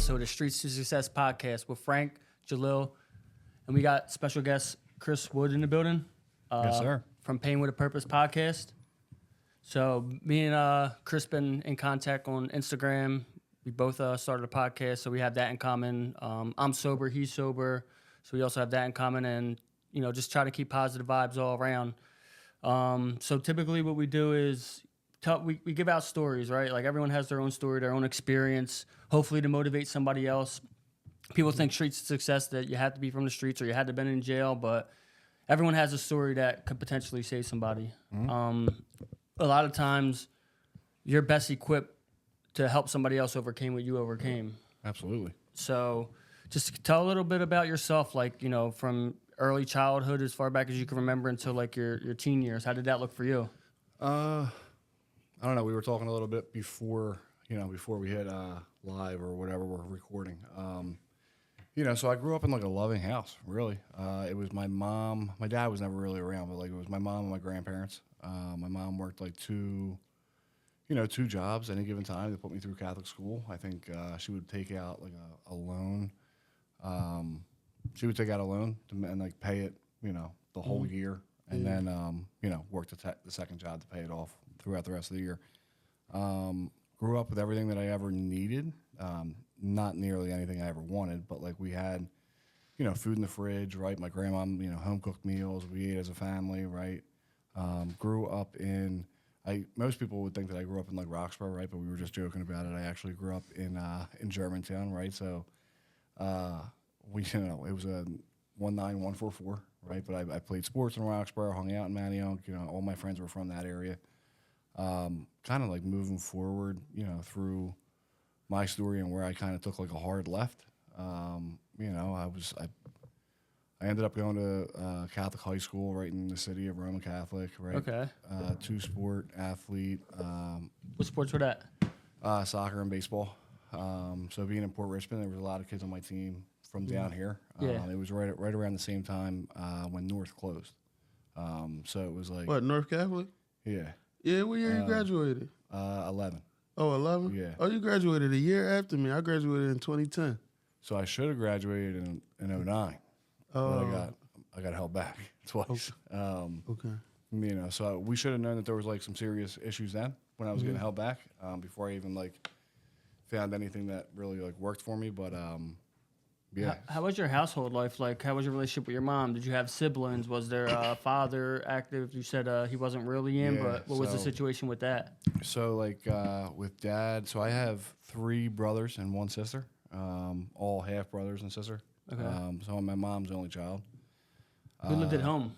episode of Streets to Success podcast with Frank, Jalil, and we got special guest Chris Wood in the building. Yes, sir. From Pain with a Purpose podcast. So me and Chris been in contact on Instagram. We both started a podcast, so we have that in common. I'm sober, he's sober, so we also have that in common, and just try to keep positive vibes all around. So typically, what we do is we give out stories, right? Like everyone has their own story, their own experience, hopefully to motivate somebody else. People think streets of success that you have to be from the streets or you had to been in jail, but everyone has a story that could potentially save somebody. A lot of times, you're best equipped to help somebody else overcome what you overcame. Absolutely. So just tell a little bit about yourself, like, from early childhood as far back as you can remember until like your teen years. How did that look for you? I don't know. We were talking a little bit before we hit live or whatever we're recording. So I grew up in like a loving house, really. It was my mom. My dad was never really around, but like it was my mom and my grandparents. My mom worked like two jobs at any given time to put me through Catholic school. I think she would take out like a loan. She would take out a loan and like pay it, the whole year, and then work the second job to pay it off throughout the rest of the year. Grew up with everything that I ever needed. Not nearly anything I ever wanted, but like we had, food in the fridge, right? My grandma, home cooked meals. We ate as a family, right? Grew up in. Most people would think that I grew up in like Roxborough, right? But we were just joking about it. I actually grew up in Germantown, right? So, it was a 19144, right? But I played sports in Roxborough, hung out in Manayunk. All my friends were from that area. Kind of like moving forward, through my story and where I kind of took like a hard left. I ended up going to Catholic high school right in the city of Roman Catholic, right? Okay. Two-sport athlete. What sports were that? Soccer and baseball. So being in Port Richmond, there was a lot of kids on my team from down here. Yeah. It was right around the same time when North closed. So it was like... What, North Catholic? Yeah. Yeah, what year you graduated? 11. Oh, 11? Yeah. Oh, you graduated a year after me. I graduated in 2010. So I should have graduated in 09. Oh. But I got held back twice. Okay. So we should have known that there was like some serious issues then when I was getting held back before I even like found anything that really like worked for me. But yeah. How was your household life? Like, how was your relationship with your mom? Did you have siblings? Was there a father active? You said he wasn't really in, but what was the situation with that? So like with dad, so I have 3 brothers and 1 sister, all half brothers and sister. Okay. So my mom's the only child. Who lived at home?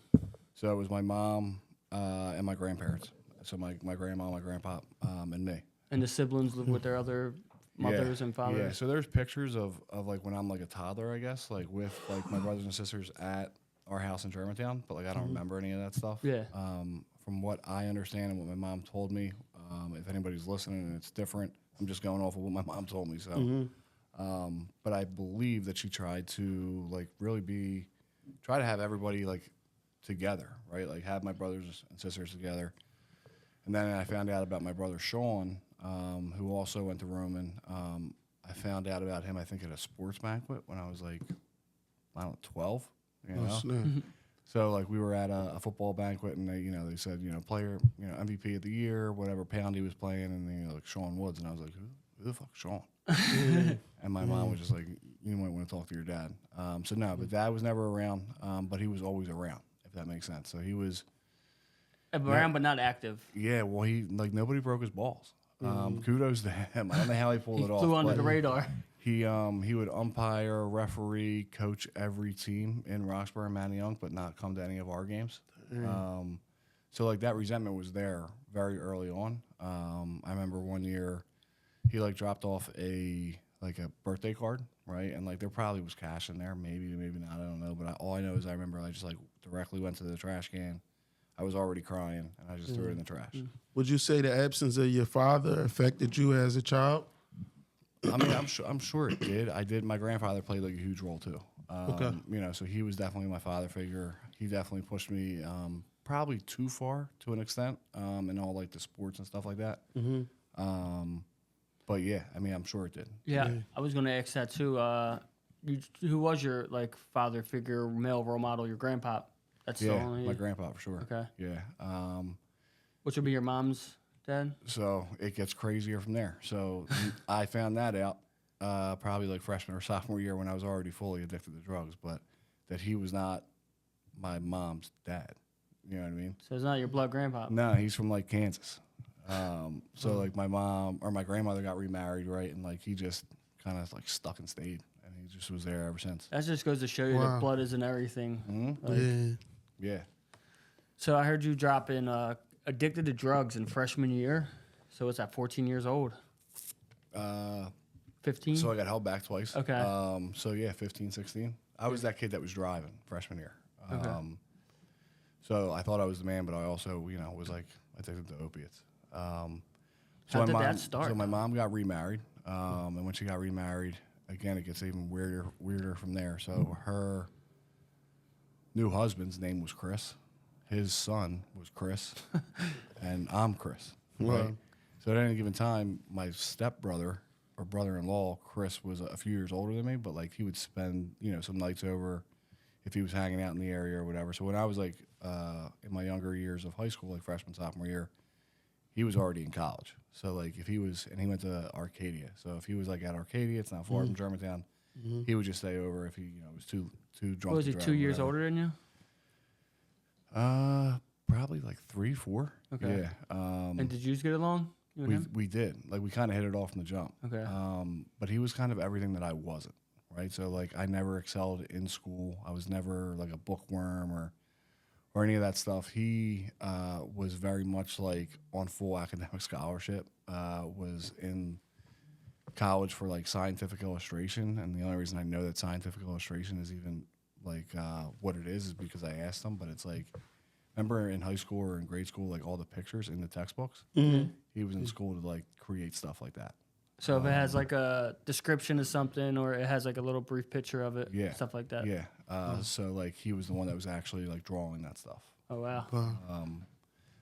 So it was my mom and my grandparents. So my grandma, my grandpa, and me. And the siblings lived with their other mothers and fathers? Yeah, so there's pictures of like when I'm like a toddler, I guess, like with like my brothers and sisters at our house in Germantown, but like I don't remember any of that stuff. Yeah. From what I understand and what my mom told me, if anybody's listening and it's different, I'm just going off of what my mom told me. So, but I believe that she tried to like really try to have everybody like together, right? Like have my brothers and sisters together. And then I found out about my brother Sean, who also went to Roman. I found out about him, I think, at a sports banquet when I was like, 12. So like we were at a football banquet, and they said player MVP of the year, whatever pound he was playing, and like Sean Woods, and I was like, who the fuck's Sean? And my mom was just like, you might want to talk to your dad. So no, but dad was never around, but he was always around, if that makes sense. So he was around, but not active. Yeah, well, he like nobody broke his balls. Kudos to him. I don't know how he pulled it off. Flew under the radar. He would umpire, referee, coach every team in Roxborough and Manayunk, but not come to any of our games. So like that resentment was there very early on. I remember one year he like dropped off a birthday card, right? And like there probably was cash in there, maybe not, I don't know. But all I know is I remember I just like directly went to the trash can. I was already crying, and I just threw it in the trash. Would you say the absence of your father affected you as a child? I mean, I'm sure it did. My grandfather played like a huge role too. Okay. So he was definitely my father figure. He definitely pushed me probably too far to an extent in all like the sports and stuff like that. But yeah, I mean, I'm sure it did. Yeah, Yeah. I was gonna ask that too. Who was your like father figure, male role model? Your grandpa? That's the Yeah, only. my grandpa for sure. Okay. Yeah. Which would be your mom's dad? So it gets crazier from there. So I found that out probably like freshman or sophomore year when I was already fully addicted to drugs, but that he was not my mom's dad. You know what I mean? So it's not your blood grandpa. No, he's from like Kansas. So like my mom or my grandmother got remarried, right? And like he just kind of like stuck and stayed, and he just was there ever since. That just goes to show you Wow. that blood isn't everything. Mhm. Like, Yeah. Yeah. So I heard you drop in addicted to drugs in freshman year. So what's that? 14 years old. 15. So I got held back twice. Okay. So yeah, 15, 16. I was that kid that was driving freshman year. Okay. So I thought I was the man, but I also, was like addicted to opiates. How did that start? So my mom got remarried, and when she got remarried, again, it gets even weirder from there. So her new husband's name was Chris. His son was Chris, and I'm Chris. Right? Wow. So at any given time, my stepbrother or brother-in-law, Chris, was a few years older than me, but like he would spend, some nights over if he was hanging out in the area or whatever. So when I was like in my younger years of high school, like freshman, sophomore year, he was already in college. So like if he was, and he went to Arcadia. So if he was like at Arcadia, it's not far from Germantown, he would just stay over if he, was too drunk. What was to he, drive 2 or years whatever. older than you? Probably like 3, 4. Okay. Yeah. And did you get along? You and him? We did. Like we kind of hit it off from the jump. Okay. But he was kind of everything that I wasn't, right? So like I never excelled in school. I was never like a bookworm or any of that stuff. He was very much like on full academic scholarship. Was in college for like scientific illustration, and the only reason I know that scientific illustration is even like what it is because I asked him. But it's like, remember in high school or in grade school, like all the pictures in the textbooks. He was in school to like create stuff like that. So if it has like a description of something or it has like a little brief picture of it, Yeah. stuff like that. Yeah. So like he was the one that was actually like drawing that stuff. Oh, wow.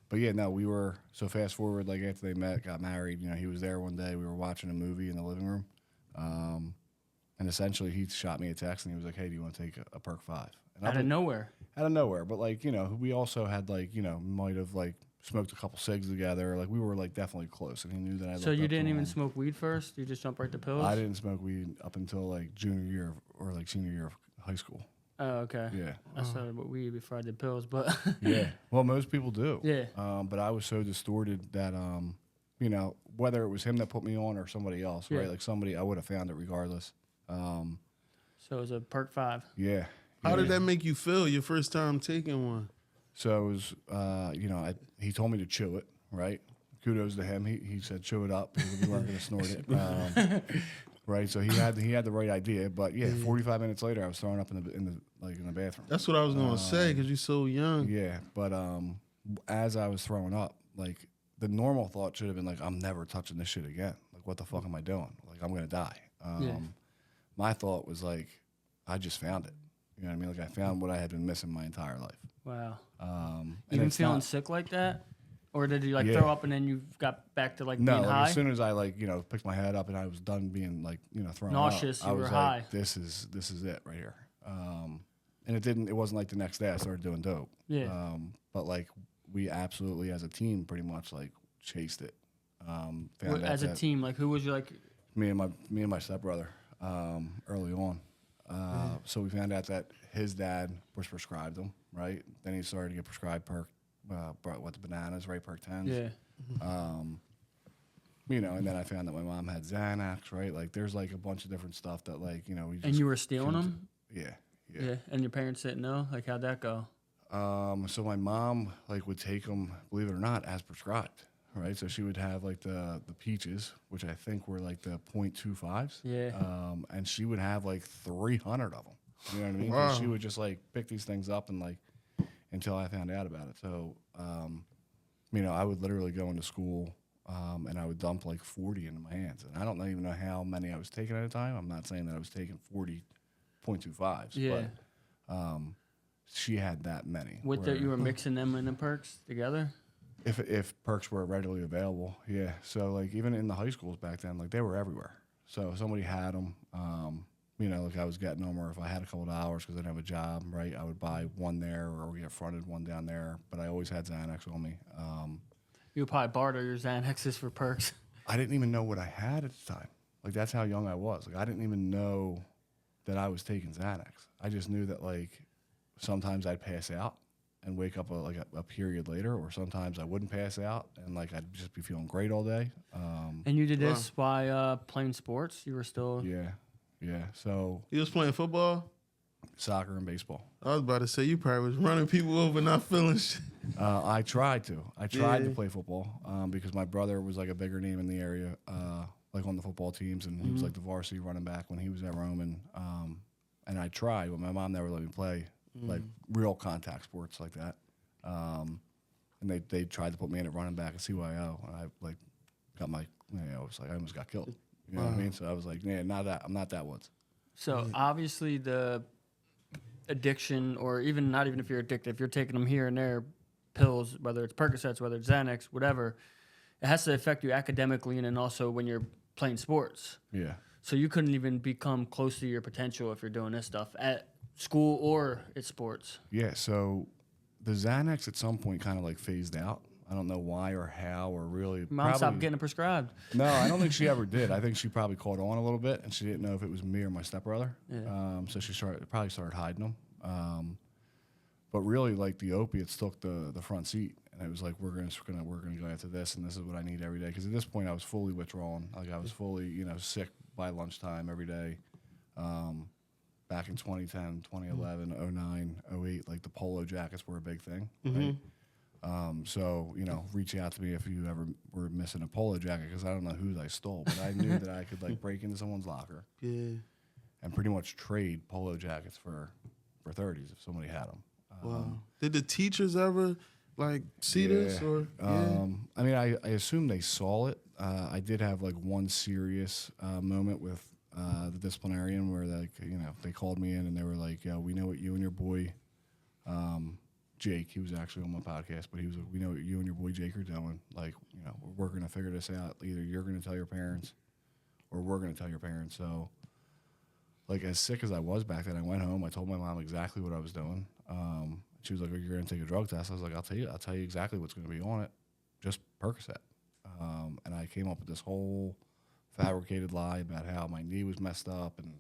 But yeah, no, we were, so fast forward, like after they met, got married, he was there one day, we were watching a movie in the living room. And essentially he shot me a text and he was like, hey, do you want to take a perk 5? And Out of nowhere. Out of nowhere. But like, we also had like, might have like smoked a couple cigs together. Like we were like definitely close, and he knew that I So looked you up to didn't even him. smoke weed first? You just jumped right to pills? I didn't smoke weed up until like junior year or like senior year of high school. Oh, okay. Yeah. I started with weed before I did pills, but Yeah. Well, most people do. Yeah. But I was so distorted that, whether it was him that put me on or somebody else, Yeah. right? Like somebody, I would have found it regardless. so it was a perk 5. Yeah. How did that make you feel your first time taking one? So it was, he told me to chew it, right? Kudos to him. He said chew it up because we weren't going to snort it. Right. So he had the right idea, but yeah, 45 minutes later, I was throwing up in the bathroom. That's what I was gonna say because you're so young. Yeah, but as I was throwing up, like the normal thought should have been like, I'm never touching this shit again. Like, what the fuck am I doing? Like, I'm gonna die. My thought was like, I just found it. You know what I mean? Like, I found what I had been missing my entire life. Wow. And Even it's feeling not- sick like that? Or did you like Yeah. throw up and then you got back to like No, being like, high? as soon as I picked my head up and I was done being like thrown Nauseous, up, I you were was high. like, this is it right here. And it wasn't like the next day I started doing dope. Yeah. But like we absolutely as a team pretty much like chased it. Found out As a that team, like who was you like? me and my stepbrother early on. So we found out that his dad was prescribed them, right? Then he started to get prescribed perk, the bananas, right? Perk 10s. Yeah. And then I found that my mom had Xanax, right? Like, there's like a bunch of different stuff that, like, we just. And you were stealing them? Yeah. Yeah. And your parents didn't know? Like, how'd that go? So my mom, like, would take them, believe it or not, as prescribed, right? So she would have, like, the peaches, which I think were, like, the .25s. Yeah. And she would have, like, 300 of them. You know what I mean? Wow. 'Cause she would just, like, pick these things up and, like, until I found out about it. So, I would literally go into school and I would dump like 40 into my hands. And I don't even know how many I was taking at a time. I'm not saying that I was taking 40 .25s, Yeah. but she had that many. With where- you were mixing them and the perks together? if perks were readily available, yeah. So like even in the high schools back then, like they were everywhere. So if somebody had them, like I was getting them, or if I had a couple of hours because I didn't have a job, right, I would buy one there or get fronted one down there. But I always had Xanax on me. You would probably barter your Xanaxes for perks. I didn't even know what I had at the time. Like that's how young I was. Like I didn't even know that I was taking Xanax. I just knew that like sometimes I'd pass out and wake up a period later, or sometimes I wouldn't pass out and like I'd just be feeling great all day. And you did this while playing sports? You were still... Yeah. So You was playing football? soccer and baseball. I was about to say you probably was running people over, not feeling shit. I tried to play football because my brother was like a bigger name in the area, like on the football teams, and he was like the varsity running back when he was at Roman. And I tried, but my mom never let me play like real contact sports like that. And they tried to put me in at running back at CYO, and I like got my, it was like I almost got killed. You know what I mean? So I was like, I'm not that once. So obviously the addiction, or even not even if you're addicted, if you're taking them here and there, pills, whether it's Percocets, whether it's Xanax, whatever, it has to affect you academically and then also when you're playing sports. Yeah. So you couldn't even become close to your potential if you're doing this stuff at school or at sports. Yeah. So the Xanax at some point kind of like phased out. I don't know why or how or really. Mom stopped getting it prescribed. No, I don't think she ever did. I think she probably caught on a little bit, and she didn't know if it was me or my stepbrother. Yeah. So she probably started hiding them. But really, like the opiates took the front seat, and it was like we're gonna go after this, and this is what I need every day. Because at this point, I was fully withdrawn. Like I was fully sick by lunchtime every day. Back in 2010, 2011, 09, 08, like the polo jackets were a big thing, right? So, reach out to me if you ever were missing a polo jacket, because I don't know whose I stole, but I knew that I could like break into someone's locker and pretty much trade polo jackets for 30s if somebody had them. Wow. Did the teachers ever like see this or? I mean, I assume they saw it. I did have like one serious moment with the disciplinarian where they called me in and they were like, we know what you and your boy, Jake, he was actually on my podcast, but he was like, we know what you and your boy Jake are doing. Like, we're going to figure this out. Either you're going to tell your parents or we're going to tell your parents. So, like, as sick as I was back then, I went home. I told my mom exactly what I was doing. She was like, you're going to take a drug test. I was like, I'll tell you exactly what's going to be on it. Just Percocet. And I came up with this whole fabricated lie about how my knee was messed up and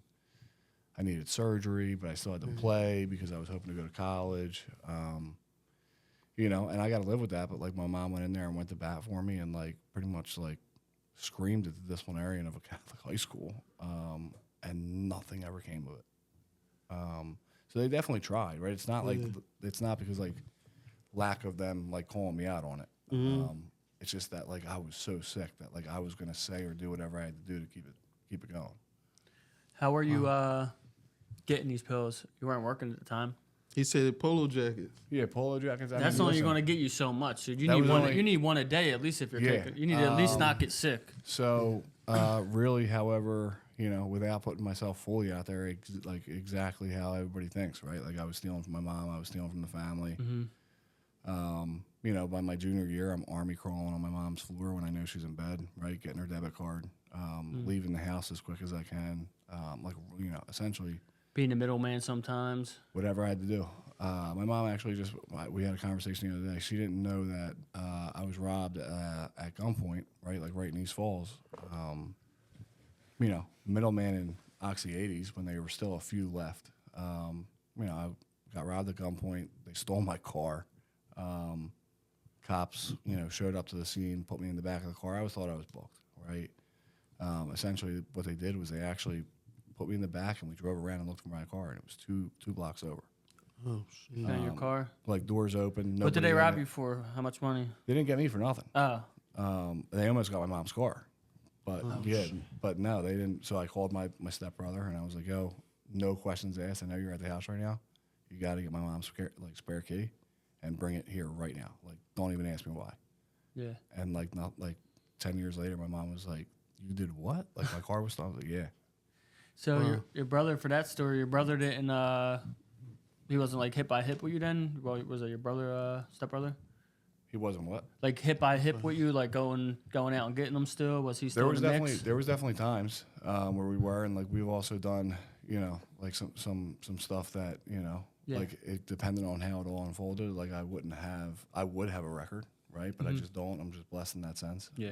I needed surgery, but I still had to play because I was hoping to go to college. And I got to live with that. But like my mom went in there and went to bat for me and like pretty much like screamed at the disciplinarian of a Catholic high school, and nothing ever came of it. So they definitely tried, right? It's not like it's not because like lack of them like calling me out on it. It's just that like I was so sick that like I was gonna say or do whatever I had to do to keep it going. How were you getting these pills? You weren't working at the time. He said polo jackets. Yeah, polo jackets. That's only going to get you so much. Dude. You need one a day at least if you're taking. You need to at least not get sick. So really, however, without putting myself fully out there, like exactly how everybody thinks, right? Like I was stealing from my mom, I was stealing from the family. By my junior year, I'm army crawling on my mom's floor when I know she's in bed, right? Getting her debit card, leaving the house as quick as I can, essentially being the middleman sometimes. Whatever I had to do. My mom actually we had a conversation the other day. She didn't know that I was robbed at gunpoint, right? Like right in East Falls. Middleman in Oxy 80s when there were still a few left. I got robbed at gunpoint. They stole my car. Cops, showed up to the scene, put me in the back of the car. I always thought I was booked, right? Essentially, what they did was they actually put me in the back, and we drove around and looked for my car, and it was two blocks over. Oh, shit. In your car? Like doors open. What did they rob you for? How much money? They didn't get me for nothing. Oh. They almost got my mom's car. But but no, they didn't. So I called my stepbrother, and I was like, yo, no questions asked. I know you're at the house right now. You got to get my mom's spare key and bring it here right now. Like, don't even ask me why. Yeah. And not 10 years later, my mom was like, you did what? Like, my car was stolen. I was like, yeah. So your brother, for that story, your brother didn't, he wasn't like hip by hip with you then? Well, was it your brother, stepbrother? He wasn't what? Like hip by hip with you, like going out and getting them still? Was he still There was in the definitely mix? there was definitely times where we were, and like we've also done, you know, like some stuff that, you know, Yeah. like it depending on how it all unfolded. Like I would have a record, right? But I just don't. I'm just blessed in that sense. Yeah.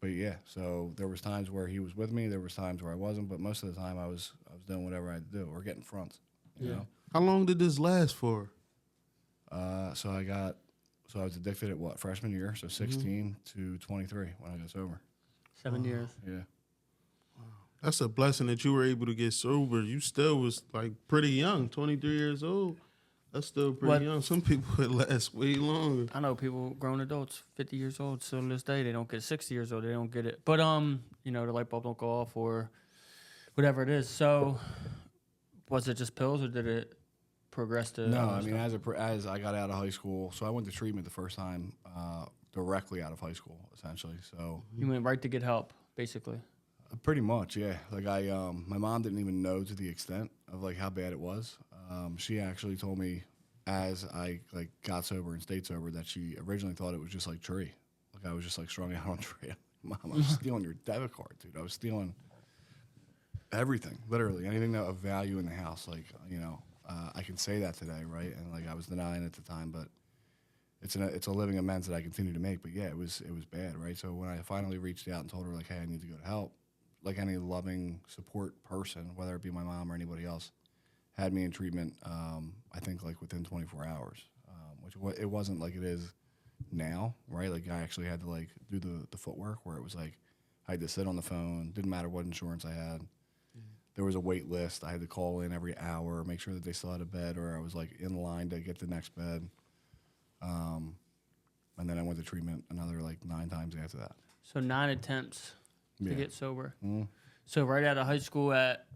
But yeah, so there was times where he was with me. There was times where I wasn't. But most of the time, I was doing whatever I had to do or getting fronts. You know. How long did this last for? So I was addicted at what, freshman year, so 16 to 23 when I got sober. 7 years. Yeah. That's a blessing that you were able to get sober. You still was like pretty young, 23 years old. That's still pretty What- young. Some people would last way longer. I know people, grown adults, 50 years old, still to this day, they don't get 60 years old, they don't get it. But, you know, the light bulb don't go off or whatever it is. So, was it just pills or did it progress to? No, other I mean, stuff? as I got out of high school, so I went to treatment the first time directly out of high school, essentially. So You went right to get help, basically. pretty much, yeah. Like my mom didn't even know to the extent of like how bad it was. She actually told me as I like got sober and stayed sober that she originally thought it was just like tree, like I was just like strung out on tree. Mom, I was stealing your debit card, dude. I was stealing everything, literally anything that of value in the house. Like, you know, I can say that today, right? And like I was denying it at the time, but it's a living amends that I continue to make. But yeah, it was bad, right? So when I finally reached out and told her like, hey, I need to go to help, like any loving support person, whether it be my mom or anybody else, had me in treatment. I think like within 24 hours, which it wasn't like it is now, right? Like I actually had to like do the footwork where it was like I had to sit on the phone. Didn't matter what insurance I had. There was a wait list. I had to call in every hour, make sure that they still had a bed, or I was like in line to get the next bed. And then I went to treatment another like 9 times after that. So 9 attempts to Yeah. get sober. Mhm. So right out of high school at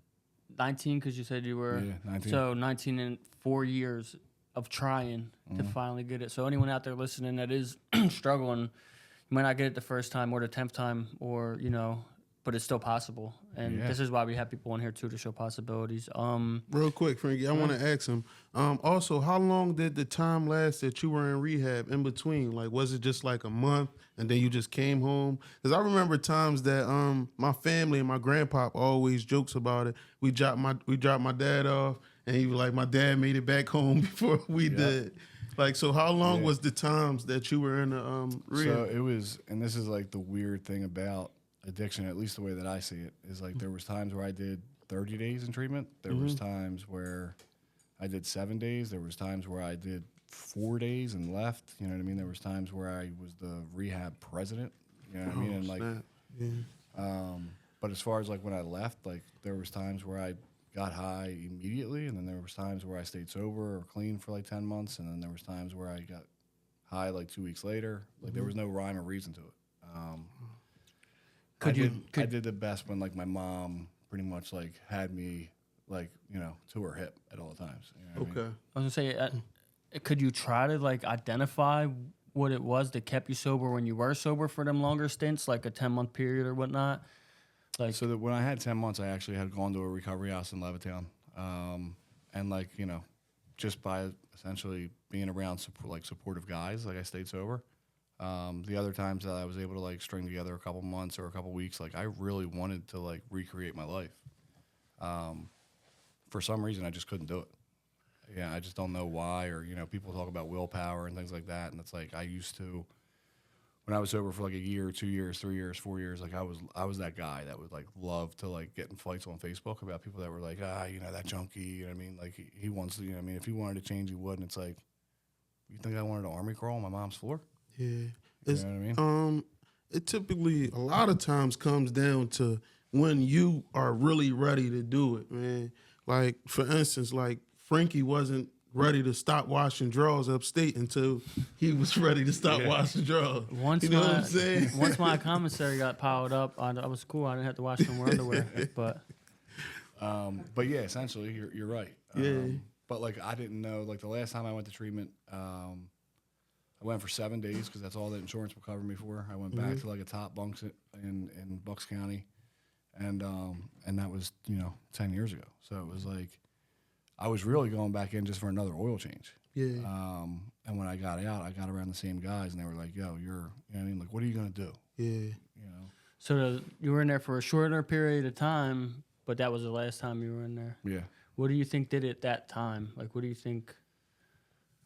19, because you said you were. Yeah, 19. So 19 and 4 years of trying to finally get it. So anyone out there listening that is struggling, you might not get it the first time or the 10th time or, you know, but it's still possible. And Yeah. this is why we have people on here too to show possibilities. Real quick, Frankie, I want to ask him. Also, how long did the time last that you were in rehab in between? Like, was it just like a month and then you just came home? Because I remember times that my family and my grandpa always jokes about it. We dropped my dad off, and he was like, my dad made it back home before we did. Like, so how long was the times that you were in the rehab? So it was, and this is like the weird thing about addiction, at least the way that I see it, is like there was times where I did 30 days in treatment. There was times where I did 7 days. There was times where I did 4 days and left. You know what I mean? There was times where I was the rehab president. You know what I mean? And like, Snap. but as far as like when I left, like there was times where I got high immediately, and then there was times where I stayed sober or clean for like 10 months, and then there was times where I got high like 2 weeks later. Like there was no rhyme or reason to it. I did the best when like my mom pretty much like had me like, you know, to her hip at all times. You know what I mean? Okay. I was going to say, could you try to like identify what it was that kept you sober when you were sober for them longer stints, like a 10-month period or whatnot? Like, So that when I had 10 months, I actually had gone to a recovery house in Levittown. And like, you know, just by essentially being around supportive guys, like I stayed sober. The other times that I was able to like string together a couple months or a couple weeks, like I really wanted to like recreate my life. For some reason, I just couldn't do it. Yeah, I just don't know why. Or, you know, people talk about willpower and things like that. And it's like I used to, when I was sober for like a year, 2 years, 3 years, 4 years, like I was that guy that would like love to like get in fights on Facebook about people that were like, you know, that junkie, you know what I mean? Like he wants to, you know what I mean? If he wanted to change, he would. And it's like, you think I wanted to army crawl on my mom's floor? Yeah. You It's, know what I mean? it typically a lot of times comes down to when you are really ready to do it, man. Like, for instance, like Frankie wasn't ready to stop washing drawers upstate until he was ready to stop washing drawers. once you know what I'm saying? once my commissary got piled up, I was cool. I didn't have to wash no more underwear. But Yeah, essentially, you're right. Yeah. But like I didn't know. Like the last time I went to treatment, I went for 7 days because that's all that insurance will cover me for. I went back to like a top bunks in Bucks County, and that was 10 years ago. So it was like I was really going back in just for another oil change. Yeah. And when I got out, I got around the same guys, and they were like, "Yo, you know what I mean? Like, what are you gonna do?" Yeah. You know? So you were in there for a shorter period of time, but that was the last time you were in there. Yeah. What do you think did it that time? Like, what do you think?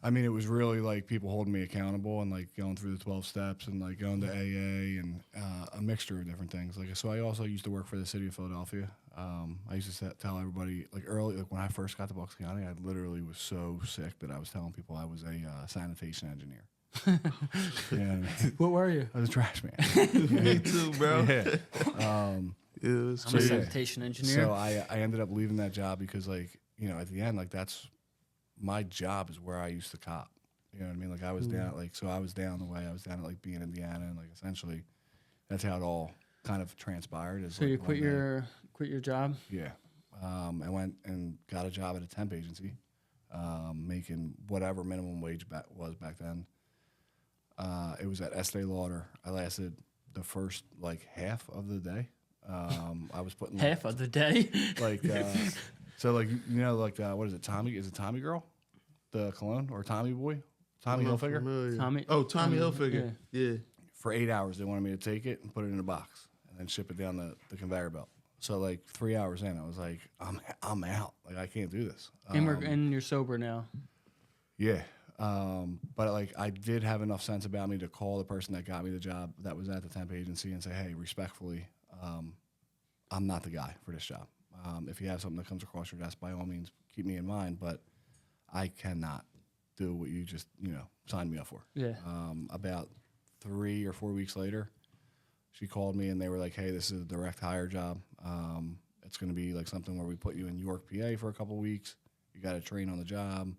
I mean, it was really like people holding me accountable and like going through the 12 steps and like going to AA and a mixture of different things. Like, so I also used to work for the city of Philadelphia. I used to tell everybody like early, like when I first got to Bucks County, I literally was so sick that I was telling people I was a sanitation engineer. You know what I mean? What were you? I was a trash man. Me too, bro. Yeah. It was I'm a crazy. sanitation engineer. So I ended up leaving that job because like, you know, at the end, like that's my job is where I used to cop. You know what I mean? Like I was down, like, so I was down the way I was down at like being Indiana, and like essentially that's how it all kind of transpired. Is So like you one day- quit your job? Yeah. I went and got a job at a temp agency, making whatever minimum wage was back then. It was at Estee Lauder. I lasted the first like half of the day. I was putting Half of the day. like so like you know like what is it, Tommy? Is it Tommy Girl, the cologne, or Tommy Boy, Tommy I'm not Hilfiger? familiar. Tommy- Tommy Hilfiger. Yeah. For 8 hours they wanted me to take it and put it in a box and then ship it down the conveyor belt. So like 3 hours in, I was like, I'm out. Like I can't do this. And you're sober now. Yeah. But like I did have enough sense about me to call the person that got me the job that was at the temp agency and say, hey, respectfully, I'm not the guy for this job. If you have something that comes across your desk, by all means, keep me in mind, but I cannot do what you just, you know, signed me up for. Yeah. About 3 or 4 weeks later, she called me and they were like, hey, this is a direct hire job. It's going to be like something where we put you in York, PA for a couple weeks. You got to train on the job.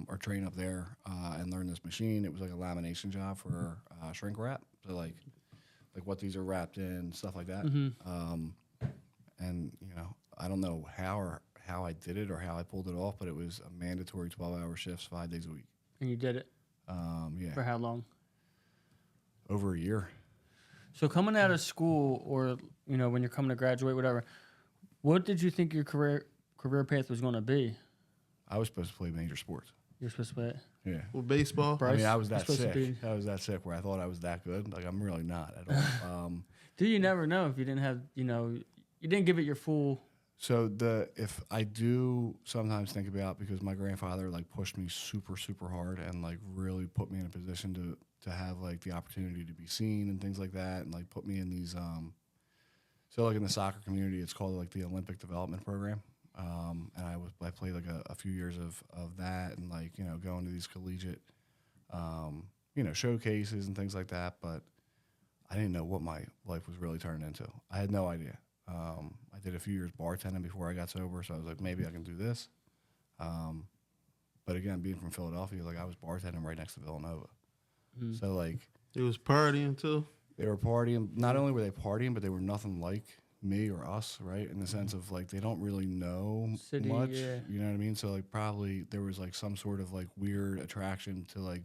Or train up there and learn this machine. It was like a lamination job for shrink wrap, so like what these are wrapped in, stuff like that. And you know, I don't know how I did it or how I pulled it off, but it was a mandatory 12-hour shifts, 5 days a week. And you did it Yeah, for how long? over a year. So coming out of school, or you know, when you're coming to graduate, whatever, what did you think your career path was going to be? I was supposed to play major sports. You're supposed to play it. Yeah. Well, baseball. Bryce, I mean, I was you're that supposed to sick. be- I was that sick where I thought I was that good. Like, I'm really not at all. Do you never know if you didn't have, you know, you didn't give it your full. So if I do sometimes think about, because my grandfather like pushed me super, super hard and like really put me in a position to have like the opportunity to be seen and things like that, and like put me in these so like in the soccer community it's called like the Olympic Development Program. And I played like a few years of that, and like, you know, going to these collegiate you know, showcases and things like that, but I didn't know what my life was really turning into. I had no idea. I did a few years bartending before I got sober, so I was like, maybe I can do this. But again, being from Philadelphia, like I was bartending right next to Villanova. So like It was partying too. they were partying. Not only were they partying, but they were nothing like me or us, right? In the sense of like they don't really know City, much. yeah. You know what I mean? So like probably there was like some sort of like weird attraction to like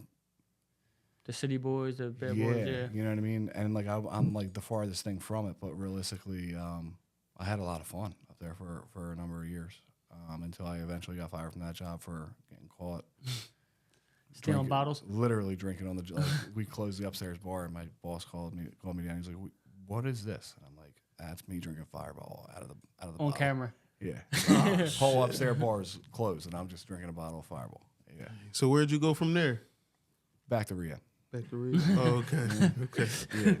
The city boys, the bad boys, yeah. you know what I mean? And like I'm like the farthest thing from it, but realistically, I had a lot of fun up there for a number of years until I eventually got fired from that job for getting caught Stealing drinking- bottles. Literally drinking on the like, we closed the upstairs bar and my boss called me down. He's like, "What is this?" And I'm like, "That's me drinking Fireball out of the On bottle." camera. Yeah, whole upstairs bar is closed, and I'm just drinking a bottle of Fireball. Yeah, So where'd you go from there? back to rehab. Back to Reed. Oh, okay. Okay.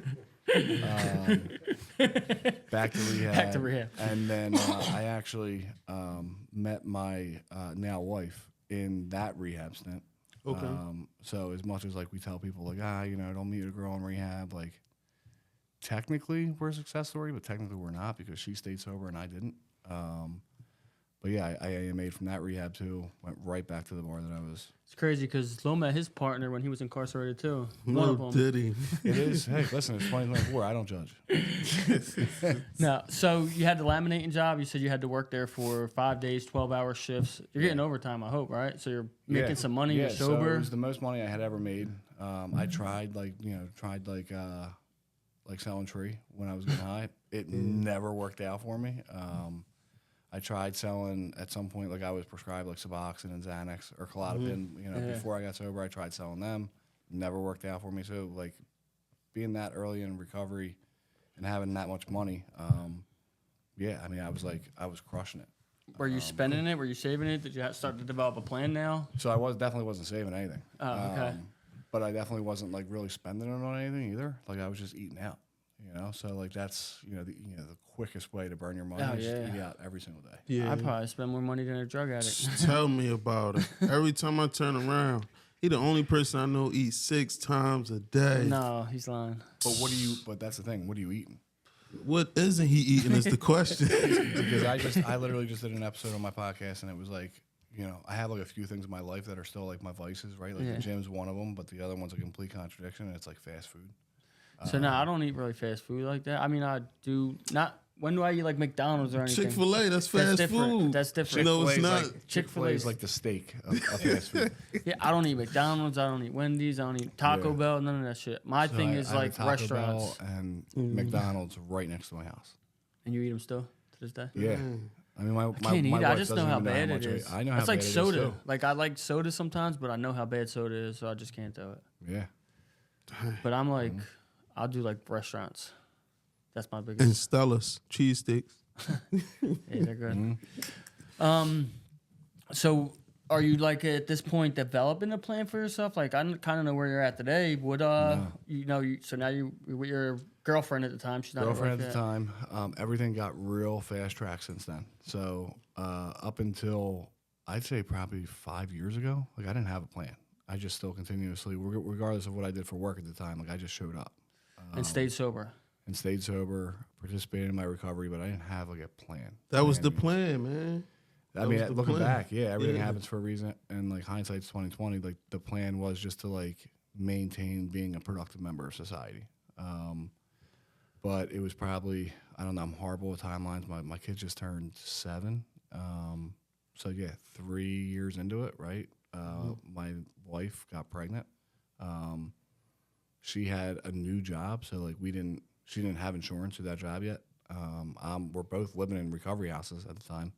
Back to rehab. Back to rehab. And then I actually met my now wife in that rehab stint. Okay. So as much as like we tell people like, you know, don't meet a girl in rehab, like technically we're a success story, but technically we're not, because she stayed sober and I didn't. But yeah, I AMA'd from that rehab too. Went right back to the bar that I was. It's crazy because Lo met his partner when he was incarcerated too. One of No, them. did he? It is. Hey, listen, it's 2024. I don't judge. No, so you had the laminating job. You said you had to work there for 5 days, 12-hour shifts. You're getting overtime, I hope, right? So you're making some money. You're So sober. it was the most money I had ever made. I tried like selling tree when I was getting high. It never worked out for me. I tried selling at some point, like I was prescribed like Suboxone and Xanax or Klonopin. You know, before I got sober, I tried selling them. Never worked out for me. So like being that early in recovery and having that much money, yeah, I mean, I was crushing it. Were you spending it? Were you saving it? Did you start to develop a plan now? So I definitely wasn't saving anything. Oh, okay. But I definitely wasn't like really spending it on anything either. Like I was just eating out, you know. So like that's the quickest way to burn your money is to eat out every single day. Yeah. I probably spend more money than a drug addict. Tell me about it. Every time I turn around, he the only person I know eats 6 times a day. No, he's lying. But that's the thing. What are you eating? What isn't he eating is the question. Because I literally just did an episode on my podcast, and it was like, I have like a few things in my life that are still like my vices, right? Like the gym's one of them, but the other one's a complete contradiction, and it's like fast food. So no, I don't eat really fast food like that. I mean, I do not. When do I eat like McDonald's or anything? Chick-fil-A, that's fast food. That's different. No, it's not. Chick-fil-A is like the steak of fast food. Yeah, I don't eat McDonald's. I don't eat Wendy's. I don't eat Taco Bell. None of that shit. My thing is I have like Taco restaurants. Bell and McDonald's right next to my house. And you eat them still to this day? Yeah. I mean, my Can't eat my it. I wife just know doesn't how even bad much it I is. eat. I know how It's bad like it is, soda. too. Like I like soda sometimes, but I know how bad soda is, so I just can't do it. Yeah. But I'm like, I'll do like restaurants. That's my And biggest. Stella's cheesesteaks. Yeah, they're good. So are you like at this point developing a plan for yourself? Like I kind of know where you're at today. Would so now you with your girlfriend at the time? She's not Girlfriend at the time. Everything got real fast track since then. So up until I'd say probably 5 years ago, like I didn't have a plan. I just still continuously, regardless of what I did for work at the time, like I just showed up and stayed sober. and stayed sober, participated in my recovery, but I didn't have like a plan. That was the plan, man. I mean, was the looking plan. back, yeah, everything Yeah. happens for a reason, and like hindsight's 2020. Like the plan was just to like maintain being a productive member of society. But it was probably, I don't know, I'm horrible with timelines. My kid just turned 7, so yeah, 3 years into it, right? My wife got pregnant. She had a new job, so like she didn't have insurance through that job yet. We're both living in recovery houses at the time.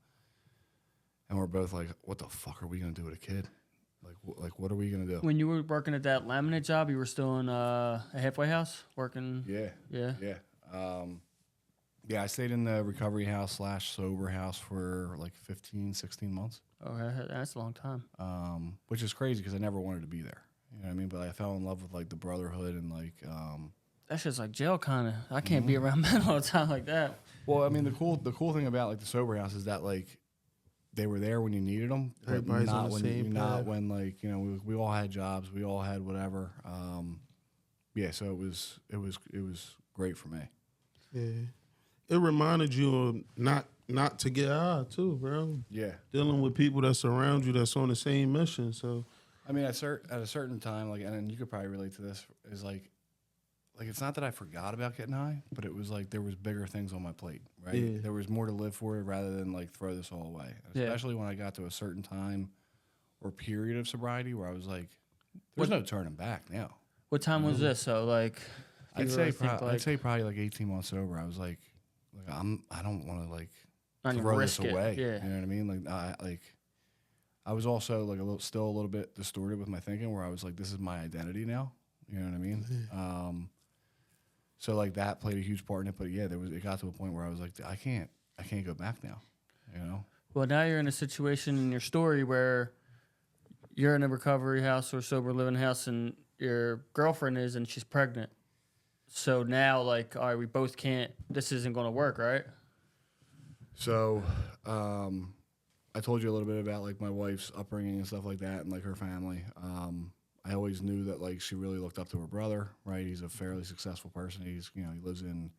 And we're both like, what the fuck are we going to do with a kid? Like, what are we going to do? When you were working at that laminate job, you were still in a halfway house working? Yeah. Yeah. Yeah, I stayed in the recovery house / sober house for like 15, 16 months. Okay, that's a long time. Which is crazy because I never wanted to be there. You know what I mean? But I fell in love with like the brotherhood and like... That's just like jail kind of. I can't be around men all the time like that. Well, I mean, the cool thing about like the sober house is that like they were there when you needed them, but Everybody's on not the when same not path. when like we all had jobs, we all had whatever. Yeah, so it was great for me. Yeah. It reminded you of not to get high too, bro. Yeah, Dealing with people that surround you that's on the same mission. So I mean, at a certain time, like, and you could probably relate to this, is like it's not that I forgot about getting high, but it was like there was bigger things on my plate, right? Yeah. There was more to live for rather than like throw this all away. Yeah. Especially when I got to a certain time or period of sobriety where I was like, there's no turning back now. What time was this? So like, I'd say probably like 18 months sober. I was like I don't want to like not even throw this risk it. away. Yeah. You know what I mean? I was also like still a little bit distorted with my thinking, where I was like, this is my identity now. You know what I mean? So like that played a huge part in it. But yeah, it got to a point where I was like, I can't go back now. You know? Well, now you're in a situation in your story where you're in a recovery house or sober living house, and your girlfriend is, and she's pregnant. So now, like, all right, we both can't. This isn't going to work, right? So, I told you a little bit about like my wife's upbringing and stuff like that, and like her family. I always knew that like she really looked up to her brother, right? He's a fairly successful person. He lives in,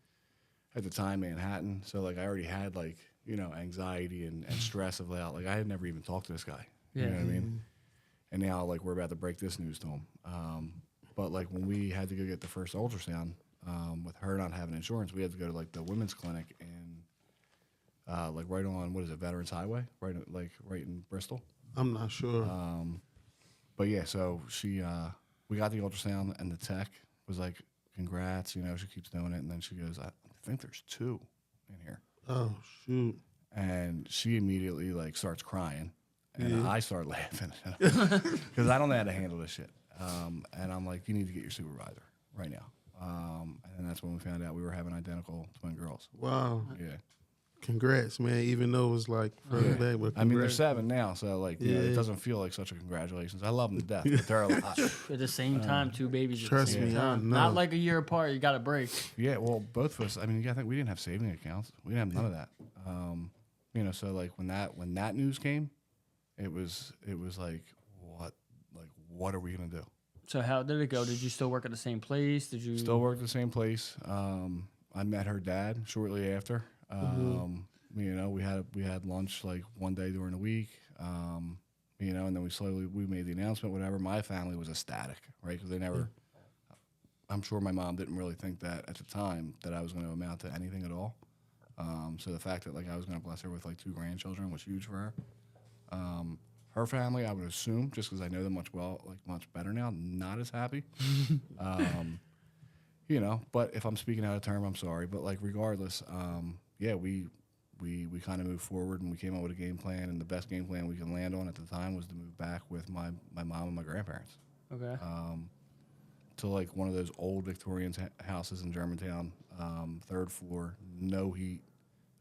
at the time, Manhattan. So like I already had like, anxiety and stress of like I had never even talked to this guy. Yeah. You know what I mean? And now like we're about to break this news to him. But like when we had to go get the first ultrasound, with her not having insurance, we had to go to like the women's clinic and like right on, what is it, Veterans Highway? Right in Bristol. I'm not sure. But yeah, so we got the ultrasound, and the tech was like, "Congrats," she keeps doing it, and then she goes, "I think there's 2 in here." Oh shoot. And she immediately like starts crying, and I start laughing because I don't know how to handle this shit. And I'm like, you need to get your supervisor right now. And that's when we found out we were having identical twin girls. Wow. Yeah. Congrats, man. Even though it was like further back, but I mean, they're congrats. 7 now, so like, you know, it doesn't feel like such a congratulations. I love them to death, but they're a lot. At the same time, 2 babies. At the Trust same me, I time. know. Not like a year apart. You got a break. Yeah, well, both of us. I mean, I think we didn't have saving accounts. We didn't have none of that. You know, so like when that news came, it was like what are we gonna do? So how did it go? Did you still work at the same place? Did you Still work at the same place. I met her dad shortly after. You know, we had lunch like one day during the week. You know, and then we made the announcement. Whatever. My family was ecstatic, right? Because they never. I'm sure my mom didn't really think that at the time that I was going to amount to anything at all. So the fact that like I was going to bless her with like 2 grandchildren was huge for her. Her family, I would assume, just because I know them much better now, not as happy. You know, but if I'm speaking out of term, I'm sorry. But like regardless, yeah, we kind of moved forward and we came up with a game plan. And the best game plan we could land on at the time was to move back with my mom and my grandparents. Okay. To like one of those old Victorian houses in Germantown, 3rd floor, no heat.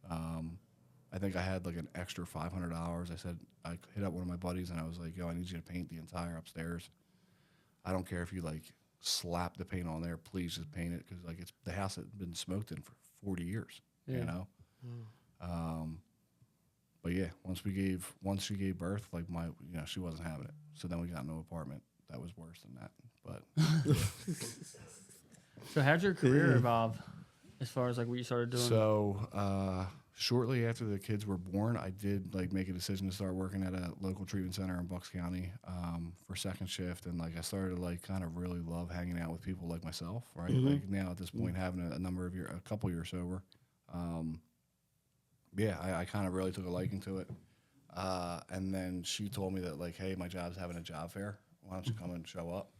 I think I had like an extra $500. I said, I hit up one of my buddies and I was like, yo, I need you to paint the entire upstairs. I don't care if you like slap the paint on there, please just paint it. Cause like it's the house had been smoked in for 40 years, you know? But yeah, once she gave birth, like she wasn't having it. So then we got no apartment. That was worse than that. But So how'd your career evolve as far as like what you started doing? so shortly after the kids were born, I did like make a decision to start working at a local treatment center in Bucks County for second shift, and like I started to like kind of really love hanging out with people like myself, right? Like now at this point, having a couple years sober, yeah, I kind of really took a liking to it. And then she told me that like, hey, my job's having a job fair. Why don't you come and show up?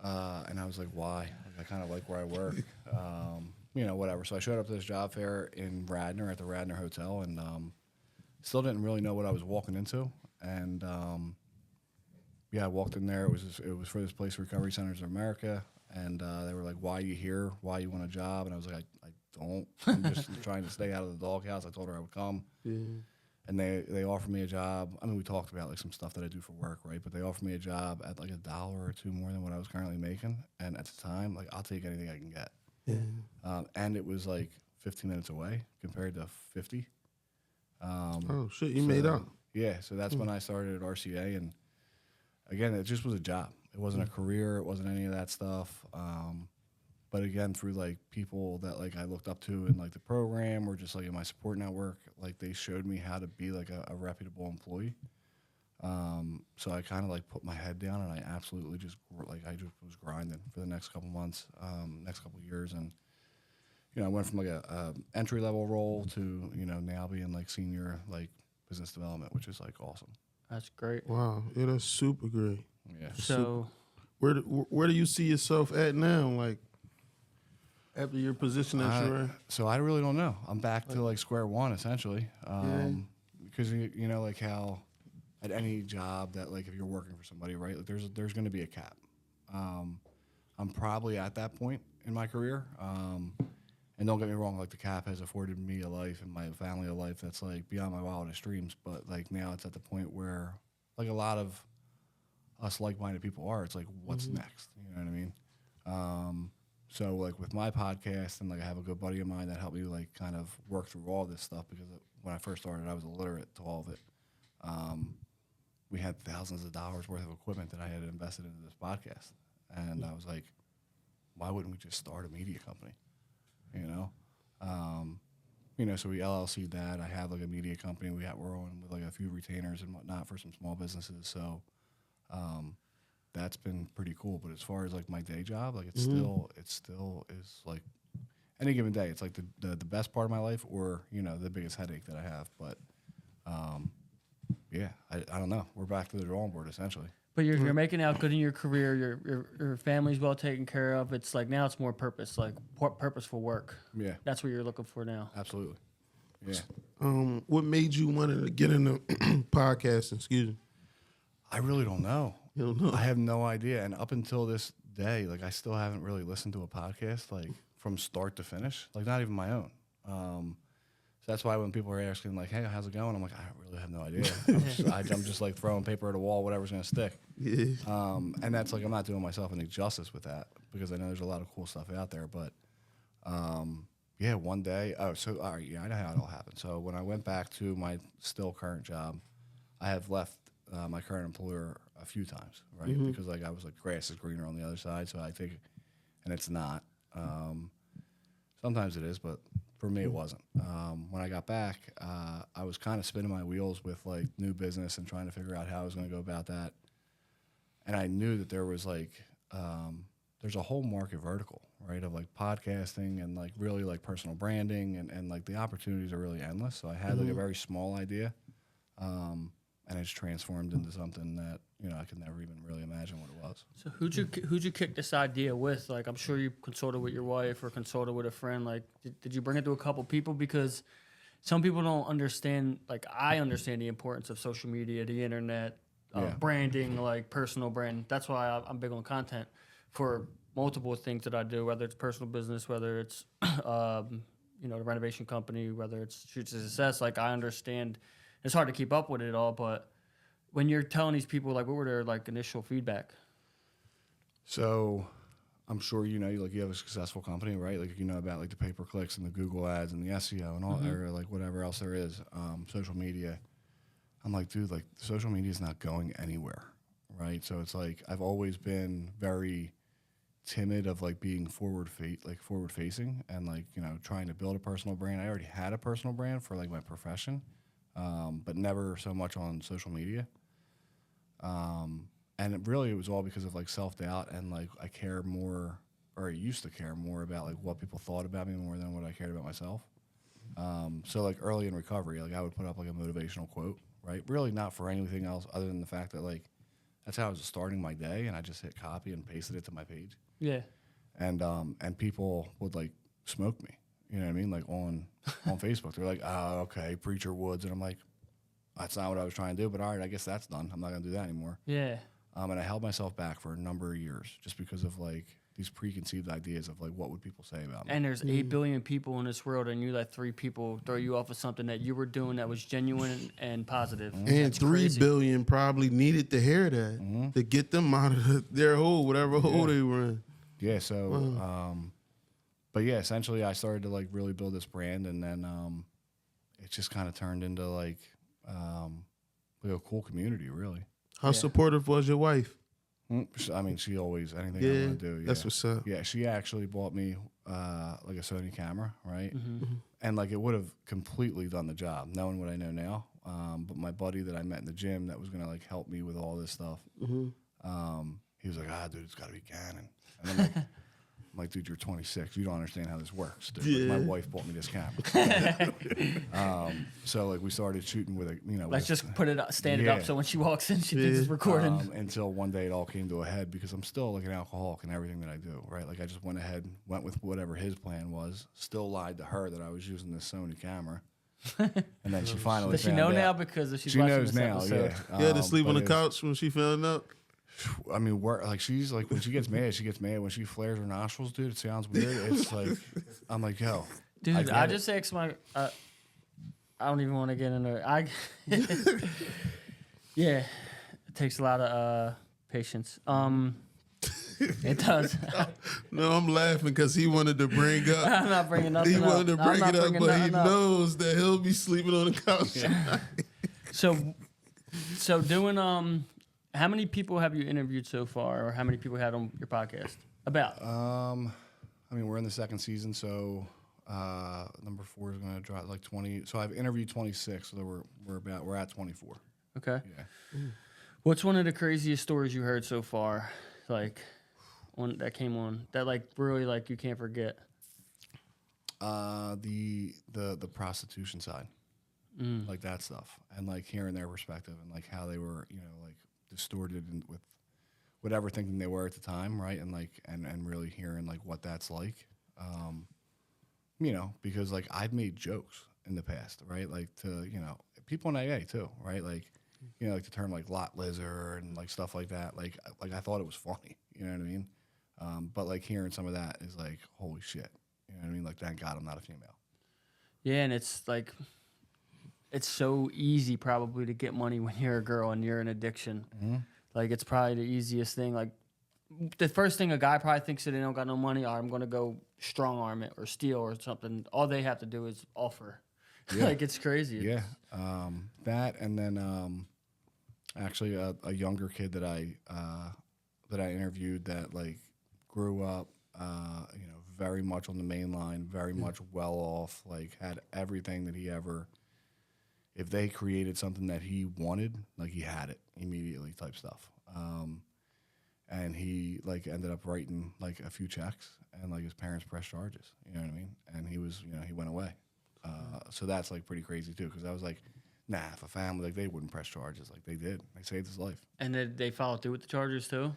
And I was like, why? Like, I kind of like where I work. You know, whatever. So I showed up to this job fair in Radnor at the Radnor Hotel, and still didn't really know what I was walking into. And yeah, I walked in there. It was for this place, Recovery Centers of America, and they were like, "Why are you here? Why you want a job?" And I was like, "I don't. I'm just trying to stay out of the doghouse." I told her I would come. And they offered me a job. I mean, we talked about like some stuff that I do for work, right? But they offered me a job at like $1 or $2 more than what I was currently making. And at the time, like I'll take anything I can get. And it was like 15 minutes away compared to 50. Oh shit, you made up. Yeah, so that's when I started at RCA, and again, it just was a job. It wasn't a career. It wasn't any of that stuff. But again, through like people that like I looked up to in like the program or just like in my support network, like they showed me how to be like a reputable employee. So I kind of like put my head down and I absolutely just was grinding for the next couple months, next couple years. And, you know, I went from like a entry level role to, you know, now being like senior, like business development, which is like awesome. That's great. Wow, yeah, that's super great. Yeah. So Where do you see yourself at now? Like after your position that you're in? So I really don't know. I'm back to like square one essentially. Because you know, like how at any job that like if you're working for somebody, right? Like there's going to be a cap. I'm probably at that point in my career. And don't get me wrong, like the cap has afforded me a life and my family a life that's like beyond my wildest dreams. But like now it's at the point where like a lot of us like-minded people are. It's like, what's next? You know what I mean? So like with my podcast and like I have a good buddy of mine that helped me like kind of work through all this stuff because when I first started, I was illiterate to all of it. We had thousands of dollars worth of equipment that I had invested into this podcast. And I was like, why wouldn't we just start a media company? You know, so we LLC'd that. I have like a media company. We're on with like a few retainers and whatnot for some small businesses. So, that's been pretty cool. But as far as like my day job, like it still is like any given day. It's like the best part of my life, or you know, the biggest headache that I have. But yeah, I don't know. We're back to the drawing board essentially. But you're making out good in your career. Your family's well taken care of. It's like now it's more purposeful work. Yeah, That's what you're looking for now. absolutely. Yeah. What made you want to get into podcasting? Excuse me. I really don't know. You don't know. I have no idea. And up until this day, like I still haven't really listened to a podcast like from start to finish, like not even my own. So that's why when people are asking like, "Hey, how's it going?" I'm like, I really have no idea. I'm just like throwing paper at a wall, whatever's gonna stick. Yeah. And that's like I'm not doing myself any justice with that because I know there's a lot of cool stuff out there. But yeah, one day. Oh, so all right, yeah, I know how it all happened. So when I went back to my still current job, I have left my current employer a few times, right? Because like I was like, grass is greener on the other side. So I think, and it's not. Sometimes it is, but for me it wasn't. When I got back, I was kind of spinning my wheels with like new business and trying to figure out how I was going to go about that. And I knew that there was like, there's a whole market vertical, right, of like podcasting and like really like personal branding and like the opportunities are really endless. So I had like a very small idea, and it's transformed into something that, you know, I could never even really imagine what it was. So who'd you kick this idea with? Like, I'm sure you consulted with your wife or consulted with a friend. Like, did you bring it to a couple people? Because some people don't understand, like I understand the importance of social media, the internet, branding, like personal brand. That's why I'm big on content for multiple things that I do, whether it's personal business, whether it's, you know, the renovation company, whether it's Shoots to Success. Like, I understand it's hard to keep up with it all, but when you're telling these people, like, what were their like initial feedback? So I'm sure you know, like you have a successful company, right? Like you know about like the pay-per-clicks and the Google ads and the SEO and all, or like whatever else there is, social media. I'm like, dude, like social media is not going anywhere, right? So it's like I've always been very timid of like being forward facing and like, you know, trying to build a personal brand. I already had a personal brand for like my profession, but never so much on social media. And it was all because of like self-doubt and like I care more, or I used to care more about like what people thought about me more than what I cared about myself. So like early in recovery, like I would put up like a motivational quote, right? Really not for anything else other than the fact that like that's how I was starting my day, and I just hit copy and pasted it to my page. Yeah. And people would like smoke me, you know what I mean? Like on Facebook, they're like, "Oh, okay, Preacher Woods," and I'm like, "That's not what I was trying to do." But all right, I guess that's done. I'm not gonna do that anymore. Yeah. And I held myself back for a number of years just because of like these preconceived ideas of like what would people say about me. And there's 8 billion people in this world, and you let 3 people throw you off of something that you were doing that was genuine and positive. And That's 3 crazy. billion probably needed to hear that to get them out of their hole, whatever hole they were in. Yeah. So, but yeah, essentially I started to like really build this brand, and then it just kind of turned into like a cool community, really. How supportive was your wife? I mean, she always, anything Yeah, I want to do. Yeah. that's what's up. Yeah, she actually bought me like a Sony camera, right? And like it would have completely done the job, knowing what I know now. But my buddy that I met in the gym that was gonna like help me with all this stuff, he was like, dude, it's got to be Canon. And I'm like, dude, you're 26. You don't understand how this works. Dude. Yeah. Like, my wife bought me this camera. So like we started shooting with it, you know. Let's with, just put it up, stand it up, Yeah. so when she walks in, she thinks it's recording. until one day it all came to a head because I'm still like an alcoholic in everything that I do, right? Like I just went with whatever his plan was, still lied to her that I was using this Sony camera. And then she finally Does she found know out. now because if she's She watching knows this now, episode? yeah. You had to sleep on the but couch when she found out. I mean, like she's like when she gets mad, she gets mad. When she flares her nostrils, dude, it sounds weird. It's like I'm like, yo, Dude, get I it. just asked my. I don't even want to get into it. Yeah, it takes a lot of patience. It does. No, I'm laughing because he wanted to bring up. I'm not bringing nothing He up. wanted to I'm bring not it up, bringing but he nothing up. knows that he'll be sleeping on the couch. So doing how many people have you interviewed so far, or how many people had on your podcast? About. I mean, we're in the second season, so number 4 is going to drop like 20. So I've interviewed 26, so we're at 24. Okay. Yeah. What's one of the craziest stories you heard so far? Like, one that came on that like really like you can't forget. The prostitution side, like that stuff, and like hearing their perspective and like how they were, you know, like distorted and with whatever thinking they were at the time, right? And like and really hearing like what that's like, you know, because like I've made jokes in the past, right? Like to, people in AA too, right? Like, like the term like lot lizard and like stuff like that. Like I thought it was funny, you know what I mean? But like hearing some of that is like, holy shit, you know what I mean? Like, thank God I'm not a female. Yeah, and it's like, it's so easy probably to get money when you're a girl and you're in addiction. Like, it's probably the easiest thing. Like, the first thing a guy probably thinks that they don't got no money, I'm going to go strong arm it or steal or something. All they have to do is offer. Yeah. Like, it's crazy. Yeah. That, and then actually a younger kid that I interviewed that like grew up, very much on the main line, very much well off, like had everything that he ever, if they created something that he wanted, like he had it immediately type stuff. And he like ended up writing like a few checks, and like his parents pressed charges, you know what I mean? And he was, he went away. So that's like pretty crazy too, because I was like, nah, if a family, like they wouldn't press charges, like they did. They saved his life. And then they followed through with the charges too?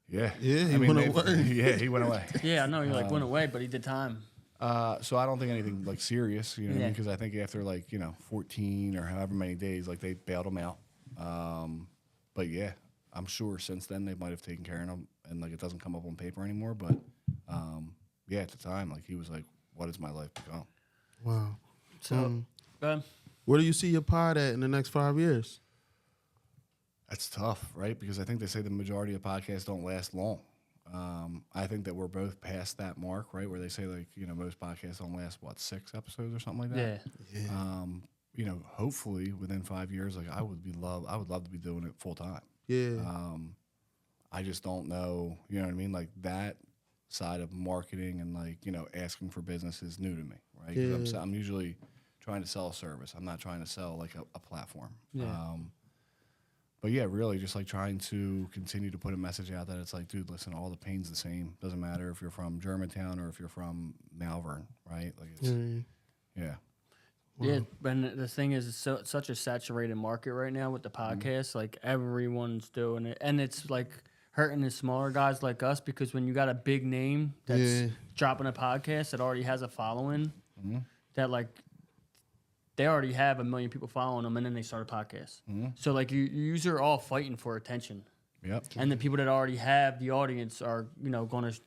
Yeah. Yeah, he went away. Yeah, he went away. Yeah, I know he like went away, but he did time. So I don't think anything like serious, you know what I Yeah. mean? Because I think after like, 14 or however many days, like they bailed him out. But yeah, I'm sure since then they might have taken care of him, and like it doesn't come up on paper anymore. But yeah, at the time, like he was like, what has my life become? Wow. So, go ahead. Where do you see your pod at in the next 5 years? That's tough, right? Because I think they say the majority of podcasts don't last long. I think that we're both past that mark, right? Where they say like, most podcasts don't last, 6 episodes or something like that? Yeah. Hopefully within 5 years, like I would love to be doing it full time. Yeah. I just don't know, you know what I mean? Like that side of marketing and like, asking for business is new to me, right? 'Cause I'm usually trying to sell a service. I'm not trying to sell like a platform. Yeah. But yeah, really just like trying to continue to put a message out that it's like, dude, listen, all the pain's the same. Doesn't matter if you're from Germantown or if you're from Malvern, right? Like it's, yeah. Yeah, and the thing is, it's such a saturated market right now with the podcast. Like, everyone's doing it. And it's, like, hurting the smaller guys like us, because when you got a big name that's dropping a podcast that already has a following, that, like, they already have 1 million people following them, and then they start a podcast. So, like, you are all fighting for attention. Yep. And the people that already have the audience are, going to...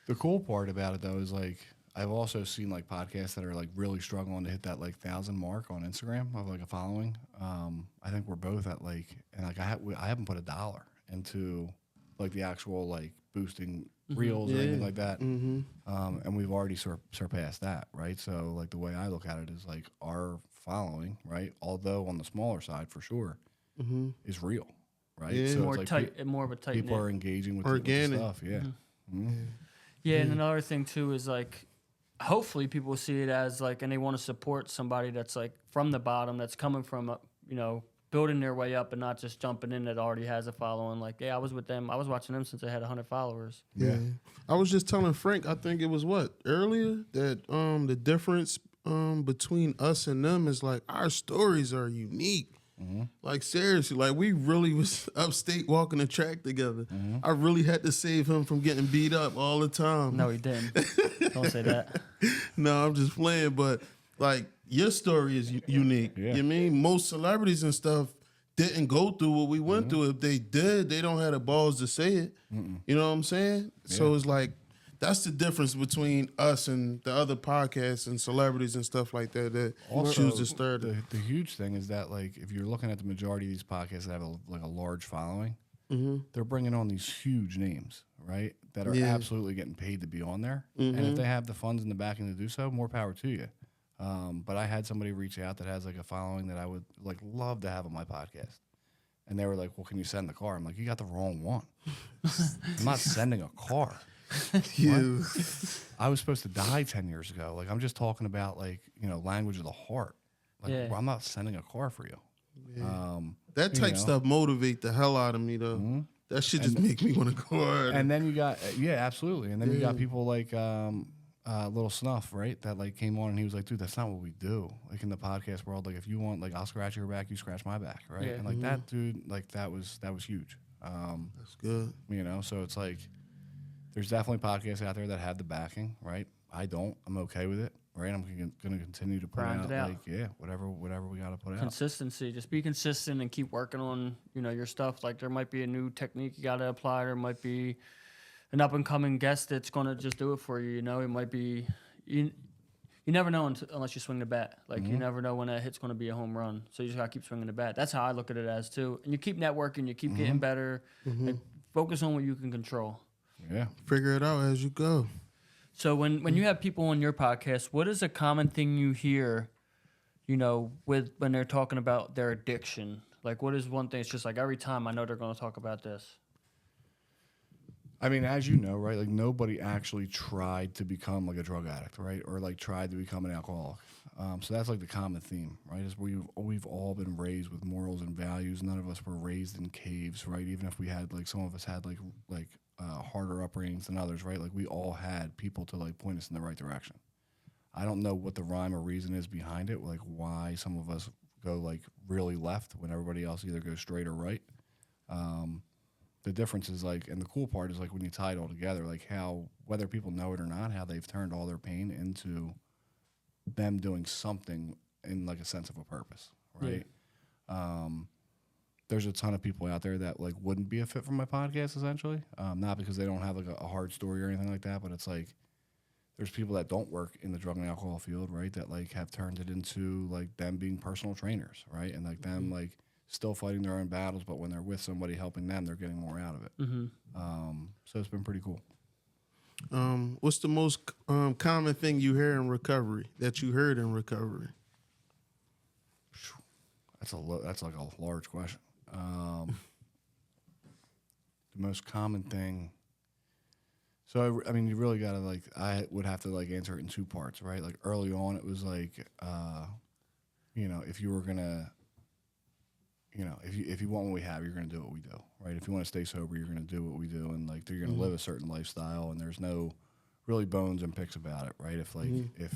The cool part about it, though, is, like, I've also seen like podcasts that are like really struggling to hit that like 1,000 mark on Instagram of like a following. I think we're both at like, and like I haven't put $1 into like the actual like boosting reels or anything like that. And we've already surpassed that, right? So like the way I look at it is like our following, right? Although on the smaller side for sure, is real, right? Yeah. So more it's like tight, more of a tight people knit. are engaging with Organic. the stuff, yeah. Yeah, and another thing too is like, hopefully people see it as like, and they want to support somebody that's like from the bottom, that's coming from, building their way up and not just jumping in that already has a following. Like, yeah, I was with them. I was watching them since they had 100 followers. Yeah. I was just telling Frank, I think it was earlier, that the difference between us and them is like our stories are unique. Like seriously, like we really was upstate walking the track together. I really had to save him from getting beat up all the time. No, he didn't. Don't say that. No, I'm just playing, but like your story is unique. Yeah. You mean most celebrities and stuff didn't go through what we went through. If they did, they don't have the balls to say it. You know what I'm saying? So it's like that's the difference between us and the other podcasts and celebrities and stuff like that that choose to start it. The huge thing is that like if you're looking at the majority of these podcasts that have a large following, they're bringing on these huge names, right? That are absolutely getting paid to be on there. And if they have the funds and the backing to do so, more power to you. But I had somebody reach out that has like a following that I would like love to have on my podcast. And they were like, well, can you send the car? I'm like, you got the wrong one. I'm not sending a car. You. I was supposed to die 10 years ago. Like, I'm just talking about like, language of the heart. Like, I'm not sending a car for you. That type stuff motivate the hell out of me though. That shit just make me want to go hard. And then you got, absolutely. And then you got people like Little Snuff, right? That like came on and he was like, dude, that's not what we do. Like in the podcast world, like if you want, like I'll scratch your back, you scratch my back, right? Yeah. And like that dude, like that was huge. That's good. So it's like, there's definitely podcasts out there that have the backing, right? I don't. I'm okay with it, right? I'm going to continue to put Grind it out. like, whatever we got to put out. Consistency. Just be consistent and keep working on, your stuff. Like there might be a new technique you got to apply. There might be an up and coming guest that's going to just do it for you. It might be you never know unless you swing the bat. Like you never know when that hit's going to be a home run. So you just got to keep swinging the bat. That's how I look at it as too. And you keep networking. You keep getting better. Like, focus on what you can control. Yeah. Figure it out as you go. So when you have people on your podcast, what is a common thing you hear, with when they're talking about their addiction? Like what is one thing? It's just like every time I know they're going to talk about this. I mean, as you know, right, like nobody actually tried to become like a drug addict, right? Or like tried to become an alcoholic. So that's like the common theme, right? Is we've all been raised with morals and values. None of us were raised in caves, right? Even if we had like some of us had like harder upbringings than others, right? Like we all had people to like point us in the right direction. I don't know what the rhyme or reason is behind it, like why some of us go like really left when everybody else either goes straight or right. The difference is like, and the cool part is like when you tie it all together, like how, whether people know it or not, how they've turned all their pain into them doing something in like a sense of a purpose, right? Yeah. There's a ton of people out there that like wouldn't be a fit for my podcast essentially. Not because they don't have like a hard story or anything like that, but it's like, there's people that don't work in the drug and alcohol field, right? That like have turned it into like them being personal trainers, right? And like them like still fighting their own battles, but when they're with somebody helping them, they're getting more out of it. So it's been pretty cool. What's the most common thing you hear in recovery that you heard in recovery? That's like a large question. The most common thing. So I mean, you really gotta like. I would have to like answer it in two parts, right? Like early on, it was like, if you were gonna. If you want what we have, you're going to do what we do, right? If you want to stay sober, you're going to do what we do, and like you're going to live a certain lifestyle, and there's no really bones and picks about it, right? If if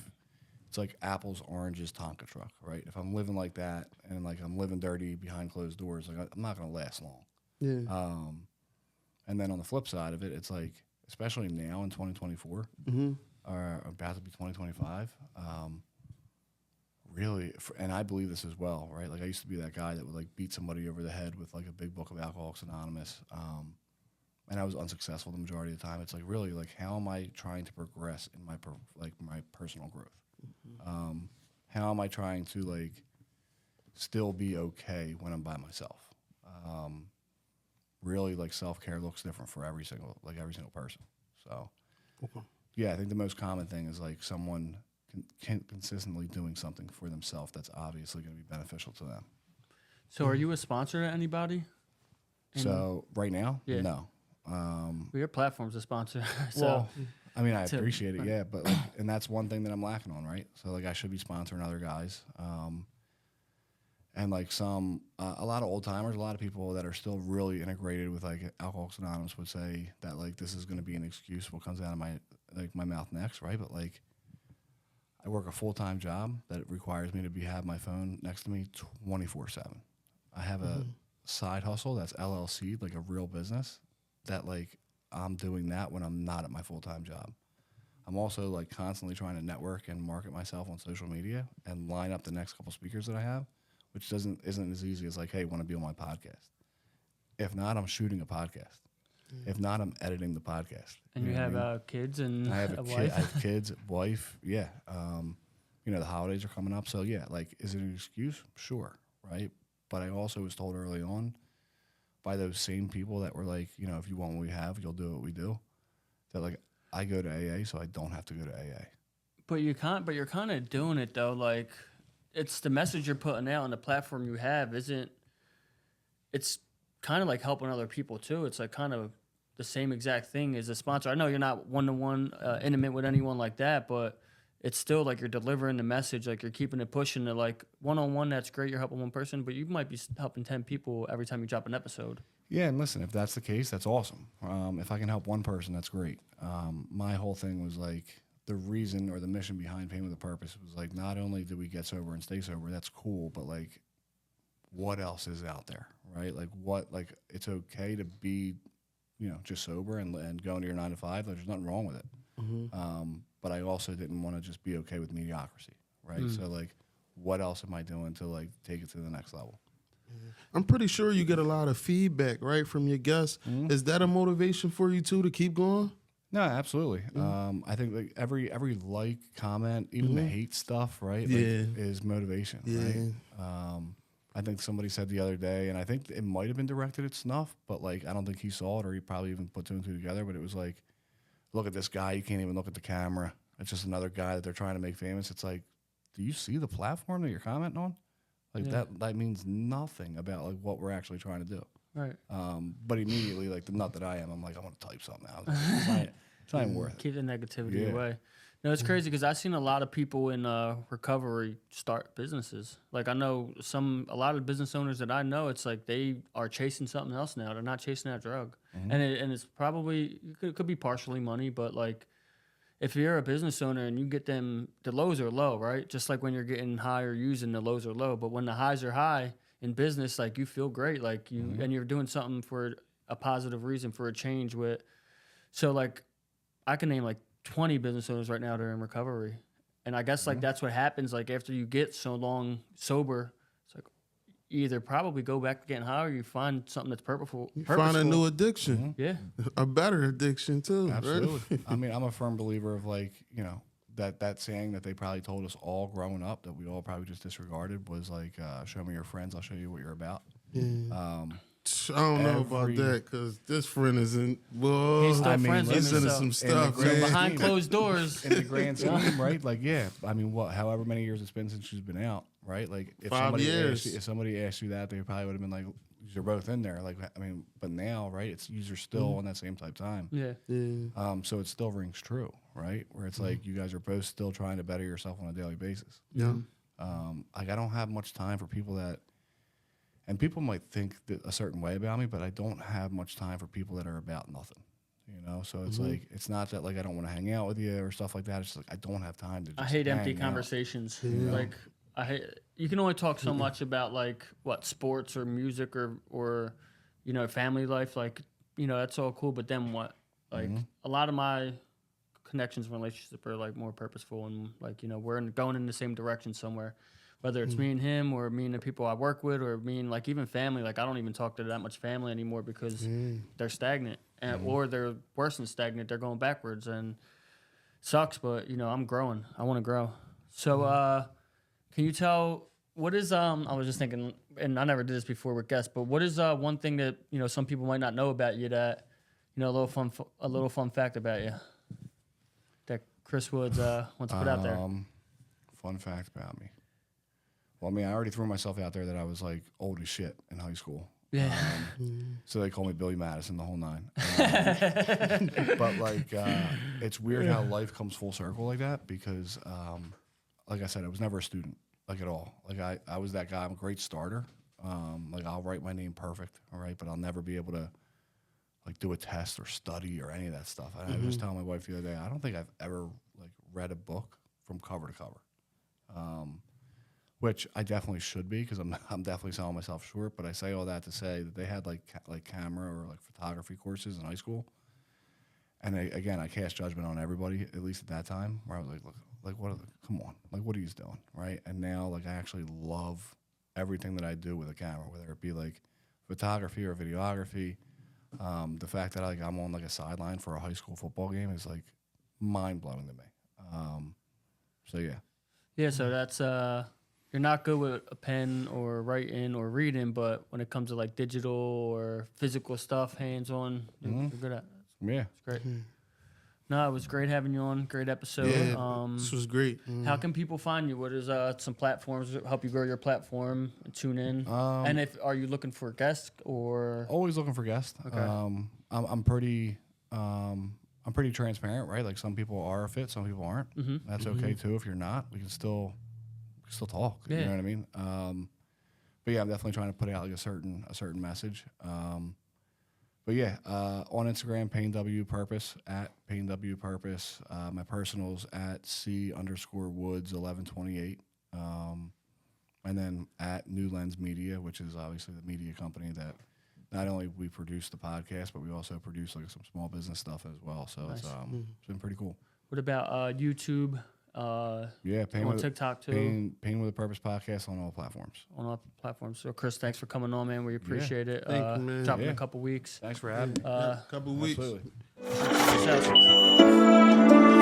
it's like apples, oranges, Tonka truck, right? If I'm living like that and like I'm living dirty behind closed doors, like I'm not going to last long. Yeah. And then on the flip side of it, it's like especially now in 2024, or about to be 2025. Really, and I believe this as well, right? Like I used to be that guy that would like beat somebody over the head with like a big book of Alcoholics Anonymous, and I was unsuccessful the majority of the time. It's like really like how am I trying to progress in my my personal growth? How am I trying to like still be okay when I'm by myself? Really, like self-care looks different for every single person. So, yeah, I think the most common thing is like someone consistently doing something for themselves that's obviously going to be beneficial to them. So are you a sponsor to anybody? So right now, Yeah. no. Well, your platform's a sponsor. So Well, I mean, I appreciate it, yeah, but like, and that's one thing that I'm lacking on, right? So like, I should be sponsoring other guys, and like a lot of old timers, a lot of people that are still really integrated with like Alcoholics Anonymous would say that like this is going to be an excuse what comes out of my mouth next, right? But like, I work a full-time job that requires me to have my phone next to me 24/7. I have a side hustle that's LLC, like a real business, that like I'm doing that when I'm not at my full-time job. I'm also like constantly trying to network and market myself on social media and line up the next couple speakers that I have, which isn't as easy as like, hey, want to be on my podcast? If not, I'm shooting a podcast. If not, I'm editing the podcast. And you have kids and I have a wife? kid, I have kids, wife, yeah. The holidays are coming up, so yeah, like, is it an excuse? Sure, right? But I also was told early on by those same people that were like, if you want what we have, you'll do what we do. That like, I go to AA, so I don't have to go to AA. But you're kind of doing it though. Like, it's the message you're putting out on the platform you have. It's kind of like helping other people too. It's like kind of the same exact thing as a sponsor. I know you're not one-to-one intimate with anyone like that, but it's still like you're delivering the message, like you're keeping it pushing to like one-on-one. That's great. You're helping one person, but you might be helping 10 people every time you drop an episode. Yeah, and listen, if that's the case, that's awesome. If I can help one person, that's great. My whole thing was like the reason or the mission behind Pain with a Purpose was like not only did we get sober and stay sober, that's cool, but like what else is out there, right? Like it's okay to be, just sober and going to your 9 to 5. There's nothing wrong with it. but I also didn't want to just be okay with mediocrity, right? So like, what else am I doing to like take it to the next level? I'm pretty sure you get a lot of feedback, right, from your guests. Is that a motivation for you too to keep going? No, absolutely. I think like every like, comment, even the hate stuff, right? Like, is motivation, right? I think somebody said the other day, and I think it might have been directed at Snuff, but like I don't think he saw it, or he probably even put two and two together. But it was like, look at this guy, you can't even look at the camera. It's just another guy that they're trying to make famous. It's like, do you see the platform that you're commenting on? Like that means nothing about like what we're actually trying to do. Right. But immediately, like the nut that I am, I'm like, I want to type something out. It's not even worth it. Keep the negativity away. No, it's crazy because I've seen a lot of people in recovery start businesses. Like I know a lot of business owners that I know, it's like they are chasing something else now. They're not chasing that drug, and it's probably it could be partially money, but like if you're a business owner and you get them, the lows are low, right? Just like when you're getting high or using, the lows are low. But when the highs are high in business, like you feel great, like you and you're doing something for a positive reason, for a change with. So like I can name like 20 business owners right now that are in recovery. And I guess like that's what happens like after you get so long sober, it's like you either probably go back to getting high or you find something that's purposeful. Find a new addiction. Yeah. A better addiction too. Absolutely. Right? I mean, I'm a firm believer of like, you know, that saying that they probably told us all growing up that we all probably just disregarded was like, show me your friends, I'll show you what you're about. I don't know about that because this friend isn't. Well, He's still friends with he's me, into so- some stuff, grand man. Behind closed doors. In the grand scheme, right? Like, yeah, I mean, however many years it's been since she's been out, right? Like, if 5 years. if somebody asked you that, they probably would have been like, you're both in there. Like, I mean, but now, right? It's you're still on that same type time. Yeah. So it still rings true, right? Where it's like you guys are both still trying to better yourself on a daily basis. Yeah. Like I don't have much time for people that, and people might think that a certain way about me, but I don't have much time for people that are about nothing. You know, so it's like it's not that like I don't want to hang out with you or stuff like that. It's just like I don't have time to. Just I hate empty hang out. conversations. Like I hate. You can only talk so much about like what sports or music or you know family life. Like you know that's all cool, but then what? Like a lot of my connections and relationships are like more purposeful and like you know we're going in the same direction somewhere. Whether it's me and him or me and the people I work with or me and like even family, like I don't even talk to that much family anymore because they're stagnant or they're worse than stagnant. They're going backwards and sucks, but you know, I'm growing. I want to grow. So, can you tell what is, I was just thinking, and I never did this before with guests, but what is one thing that, you know, some people might not know about you that, you know, a little fun fact about you that Chris Woods wants to put out there? Fun fact about me. Well, I mean, I already threw myself out there that I was like old as shit in high school. Yeah. So they call me Billy Madison the whole nine. But like, it's weird how life comes full circle like that because, like I said, I was never a student like at all. Like I was that guy. I'm a great starter. Like I'll write my name perfect, all right, but I'll never be able to like do a test or study or any of that stuff. I was telling my wife the other day, I don't think I've ever like read a book from cover to cover. Which I definitely should be because I'm definitely selling myself short. But I say all that to say that they had like camera or like photography courses in high school, and again I cast judgment on everybody at least at that time where I was like, look, like come on, like what are you doing, right? And now like I actually love everything that I do with a camera, whether it be like photography or videography. The fact that like I'm on like a sideline for a high school football game is like mind blowing to me. So yeah. Yeah. So that's you're not good with a pen or writing or reading, but when it comes to like digital or physical stuff, hands-on, you're good at. Yeah. It's great. No, it was great having you on. Great episode. Yeah, this was great. How can people find you? What is some platforms that help you grow your platform and tune in? And are you looking for guests or? Always looking for guests. Okay. I'm pretty transparent, right? Like some people are a fit, some people aren't. That's okay too. If you're not, we can still talk. Yeah. You know what I mean? But yeah, I'm definitely trying to put out like a certain message. But yeah, on Instagram, Payne W Purpose at Payne W Purpose. My personals at C_Woods 1128. And then at New Lens Media, which is obviously the media company that not only we produce the podcast, but we also produce like some small business stuff as well. So it's been pretty cool. What about YouTube? Yeah, on TikTok too. Pain with a Purpose podcast on all platforms. On all platforms. So, Chris, thanks for coming on, man. We appreciate it. Thank you, man. Dropping a couple weeks. Thanks for having me. Couple weeks. Absolutely. Peace out.